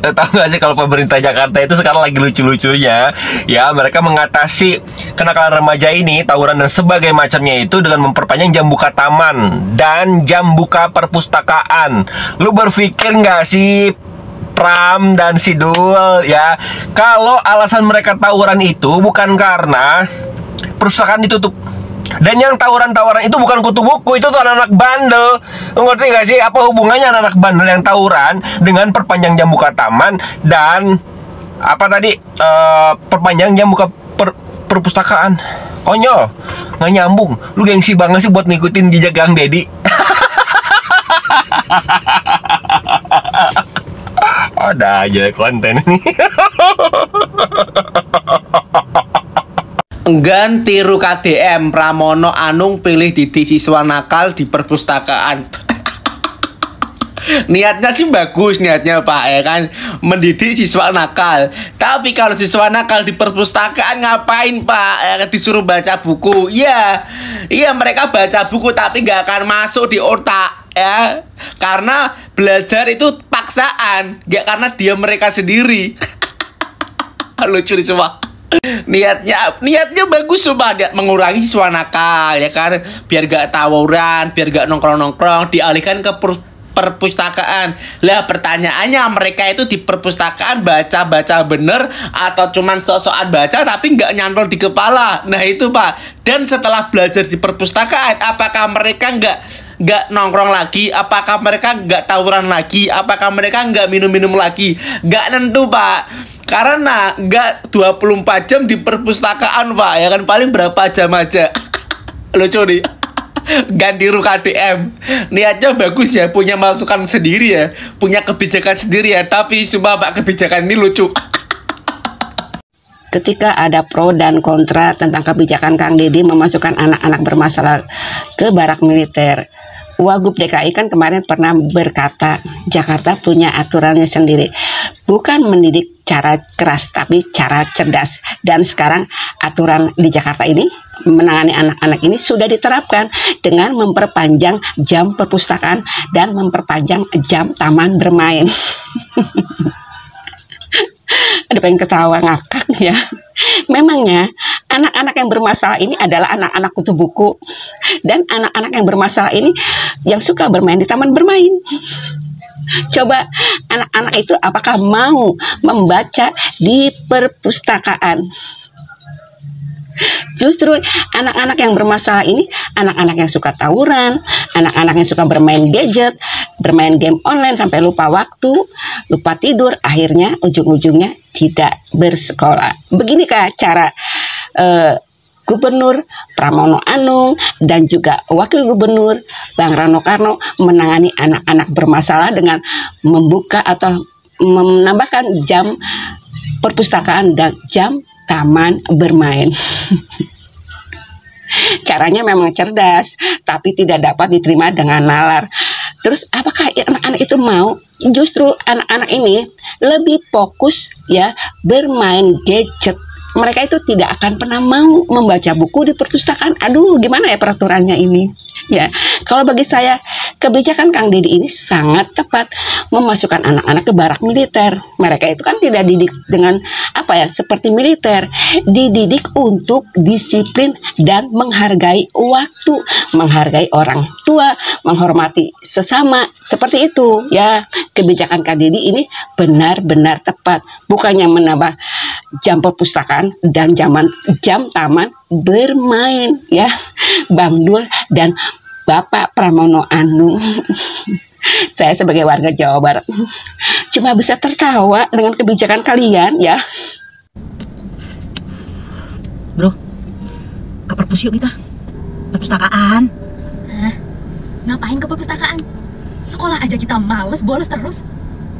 Tahu gak sih kalau pemerintah Jakarta itu sekarang lagi lucu-lucunya ya, mereka mengatasi kenakalan remaja ini, tawuran dan sebagainya macamnya itu dengan memperpanjang jam buka taman dan jam buka perpustakaan. Lu berpikir nggak sih Pram dan Sidul ya, kalau alasan mereka tawuran itu bukan karena perpustakaan ditutup. Dan yang tawuran-tawuran itu bukan kutu buku, itu tuh anak-anak bandel. Ngerti gak sih apa hubungannya anak-anak bandel yang tawuran dengan perpanjang jam buka taman dan apa tadi perpanjang jam buka perpustakaan? Konyol, nggak nyambung. Lu gengsi banget sih buat ngikutin jejak Gang Dedi. Ada aja konten ini. Ganti tiru KDM Pramono Anung pilih didik siswa nakal di perpustakaan. Niatnya sih bagus, niatnya Pak ya kan, mendidik siswa nakal. Tapi kalau siswa nakal di perpustakaan ngapain Pak? Ya, disuruh baca buku. Iya mereka baca buku tapi gak akan masuk di otak ya. Karena belajar itu paksaan, gak karena dia mereka sendiri. Lucu nih semua. Niatnya bagus, coba niat mengurangi siswa nakal ya kan, biar gak tawuran, biar gak nongkrong-nongkrong, dialihkan ke perpustakaan. Lah pertanyaannya, mereka itu di perpustakaan baca-baca bener atau cuman sok-sokan baca tapi nggak nyantol di kepala? Nah itu Pak. Dan setelah belajar di perpustakaan, apakah mereka nggak nongkrong lagi? Apakah mereka nggak tawuran lagi? Apakah mereka nggak minum-minum lagi? Nggak tentu Pak. Karena nggak 24 jam di perpustakaan Pak, ya kan, paling berapa jam aja. Lucu nih. Ganti tiru KDM. Niatnya bagus ya, punya masukan sendiri ya, punya kebijakan sendiri ya, tapi cuma Pak kebijakan ini lucu. Ketika ada pro dan kontra tentang kebijakan Kang Deddy memasukkan anak-anak bermasalah ke barak militer, Wagub DKI kan kemarin pernah berkata Jakarta punya aturannya sendiri, bukan mendidik cara keras tapi cara cerdas. Dan sekarang aturan di Jakarta ini menangani anak-anak ini sudah diterapkan dengan memperpanjang jam perpustakaan dan memperpanjang jam taman bermain. Ada pengen ketawa ngakak ya. Memangnya anak-anak yang bermasalah ini adalah anak-anak kutu buku, dan anak-anak yang bermasalah ini yang suka bermain di taman bermain. Coba anak-anak itu apakah mau membaca di perpustakaan? Justru anak-anak yang bermasalah ini anak-anak yang suka tawuran, anak-anak yang suka bermain gadget, bermain game online sampai lupa waktu, lupa tidur, akhirnya ujung-ujungnya tidak bersekolah. Beginikah cara Gubernur Pramono Anung dan juga Wakil Gubernur Bang Rano Karno menangani anak-anak bermasalah dengan membuka atau menambahkan jam perpustakaan dan jam taman bermain. Caranya memang cerdas, tapi tidak dapat diterima dengan nalar. Terus apakah anak-anak itu mau? Justru anak-anak ini lebih fokus ya bermain gadget. Mereka itu tidak akan pernah mau membaca buku di perpustakaan. Aduh, gimana ya peraturannya ini? Ya, kalau bagi saya kebijakan Kang Deddy ini sangat tepat, memasukkan anak-anak ke barak militer. Mereka itu kan tidak didik dengan apa ya, seperti militer, dididik untuk disiplin dan menghargai waktu, menghargai orang tua, menghormati sesama, seperti itu ya. Kebijakan Kang Deddy ini benar-benar tepat, bukannya menambah jam perpustakaan dan jam taman bermain ya, Bang Dul dan Bapak Pramono Anung. Saya sebagai warga Jawa Barat cuma bisa tertawa dengan kebijakan kalian ya. Bro, ke perpus yuk kita. Perpustakaan. Hah? Ngapain ke perpustakaan? Sekolah aja kita males, bolos terus.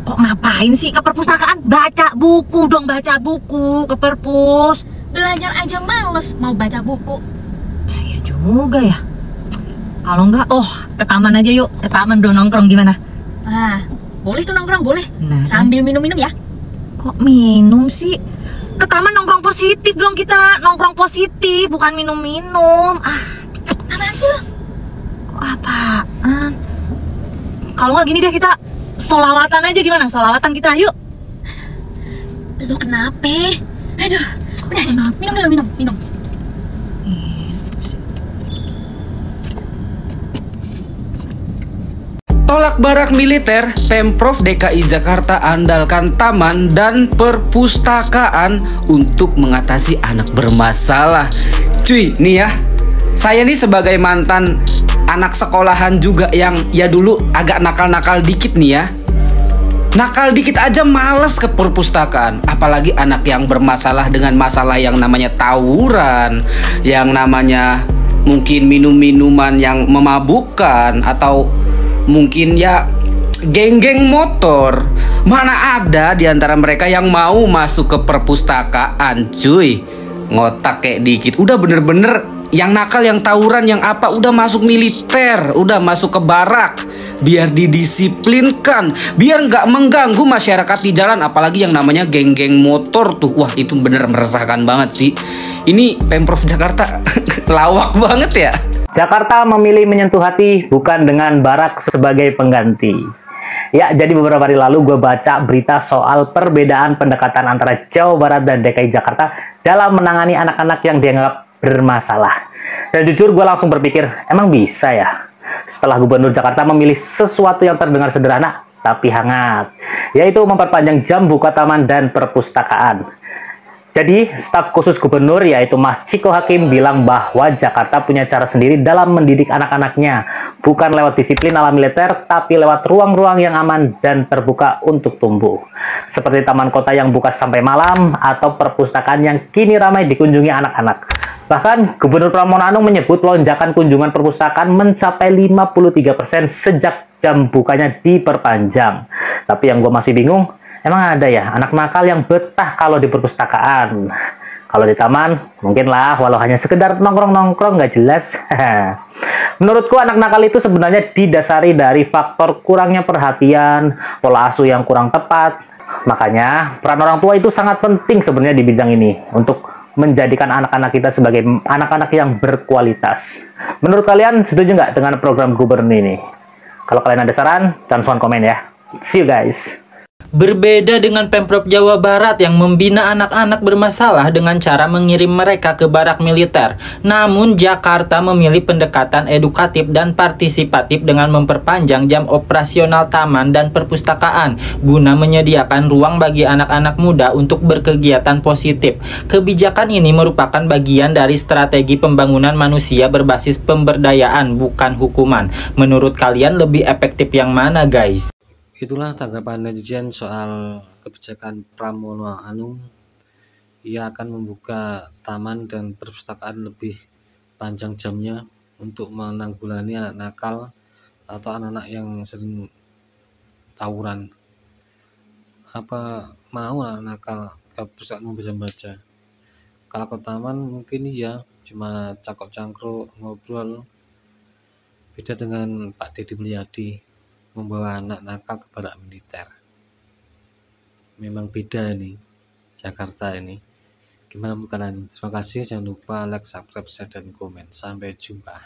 Kok ngapain sih ke perpustakaan? Baca buku dong, baca buku ke perpus. Belajar aja males, mau baca buku. Iya juga ya. Kalau enggak, ke taman aja yuk. Ke taman bro, nongkrong gimana? Ah, boleh tuh nongkrong, boleh. Nah, sambil minum-minum ya. Kok minum sih? Ke taman nongkrong positif dong kita. Nongkrong positif, bukan minum-minum. Apaan sih lo? Kok apaan? Kalau nggak gini deh, kita solawatan aja, gimana? Solawatan kita, yuk. Lu kenapa? Aduh, udah minum dulu, minum. Tolak barak militer, Pemprov DKI Jakarta andalkan taman dan perpustakaan untuk mengatasi anak bermasalah. Cuy, nih ya, saya nih sebagai mantan anak sekolahan juga yang ya dulu agak nakal-nakal dikit nih ya. Nakal dikit aja males ke perpustakaan, apalagi anak yang bermasalah dengan masalah yang namanya tawuran, yang namanya mungkin minum-minuman yang memabukkan, atau mungkin ya geng-geng motor. Mana ada di antara mereka yang mau masuk ke perpustakaan, cuy. Ngotak kayak dikit. Udah bener-bener yang nakal, yang tawuran, yang apa udah masuk militer, udah masuk ke barak. Biar didisiplinkan, biar nggak mengganggu masyarakat di jalan. Apalagi yang namanya geng-geng motor tuh. Wah, itu bener meresahkan banget sih. Ini Pemprov Jakarta lawak banget ya. Jakarta memilih menyentuh hati bukan dengan barak sebagai pengganti. Ya, jadi beberapa hari lalu gue baca berita soal perbedaan pendekatan antara Jawa Barat dan DKI Jakarta dalam menangani anak-anak yang dianggap bermasalah. Dan jujur gue langsung berpikir, emang bisa ya? Setelah Gubernur Jakarta memilih sesuatu yang terdengar sederhana tapi hangat, yaitu memperpanjang jam buka taman dan perpustakaan. Jadi, staf khusus gubernur yaitu Mas Ciko Hakim bilang bahwa Jakarta punya cara sendiri dalam mendidik anak-anaknya. Bukan lewat disiplin ala militer, tapi lewat ruang-ruang yang aman dan terbuka untuk tumbuh. Seperti taman kota yang buka sampai malam, atau perpustakaan yang kini ramai dikunjungi anak-anak. Bahkan, Gubernur Pramono Anung menyebut lonjakan kunjungan perpustakaan mencapai 53% sejak jam bukanya diperpanjang. Tapi yang gue masih bingung, emang ada ya anak nakal yang betah kalau di perpustakaan? Kalau di taman, mungkin lah, walau hanya sekedar nongkrong-nongkrong nggak jelas. Menurutku anak nakal itu sebenarnya didasari dari faktor kurangnya perhatian, pola asuh yang kurang tepat. Makanya, peran orang tua itu sangat penting sebenarnya di bidang ini, untuk menjadikan anak-anak kita sebagai anak-anak yang berkualitas. Menurut kalian, setuju nggak dengan program gubernur ini? Kalau kalian ada saran, jangan lupa komen ya. See you guys. Berbeda dengan Pemprov Jawa Barat yang membina anak-anak bermasalah dengan cara mengirim mereka ke barak militer. Namun Jakarta memilih pendekatan edukatif dan partisipatif dengan memperpanjang jam operasional taman dan perpustakaan guna menyediakan ruang bagi anak-anak muda untuk berkegiatan positif. Kebijakan ini merupakan bagian dari strategi pembangunan manusia berbasis pemberdayaan, bukan hukuman. Menurut kalian lebih efektif yang mana, guys? Itulah tanggapan netizen soal kebijakan Pramono Anung. Ia akan membuka taman dan perpustakaan lebih panjang jamnya untuk menanggulangi anak nakal atau anak-anak yang sering tawuran. Apa mau anak nakal ke perpustakaan membaca-baca? Kalau ke taman mungkin iya, cuma cakok-cangkruk ngobrol. Beda dengan Pak Deddy Mulyadi membawa anak nakal ke barak militer. Memang beda nih Jakarta ini. Gimana menurut kalian? Terima kasih, jangan lupa like, subscribe, share, dan komen. Sampai jumpa.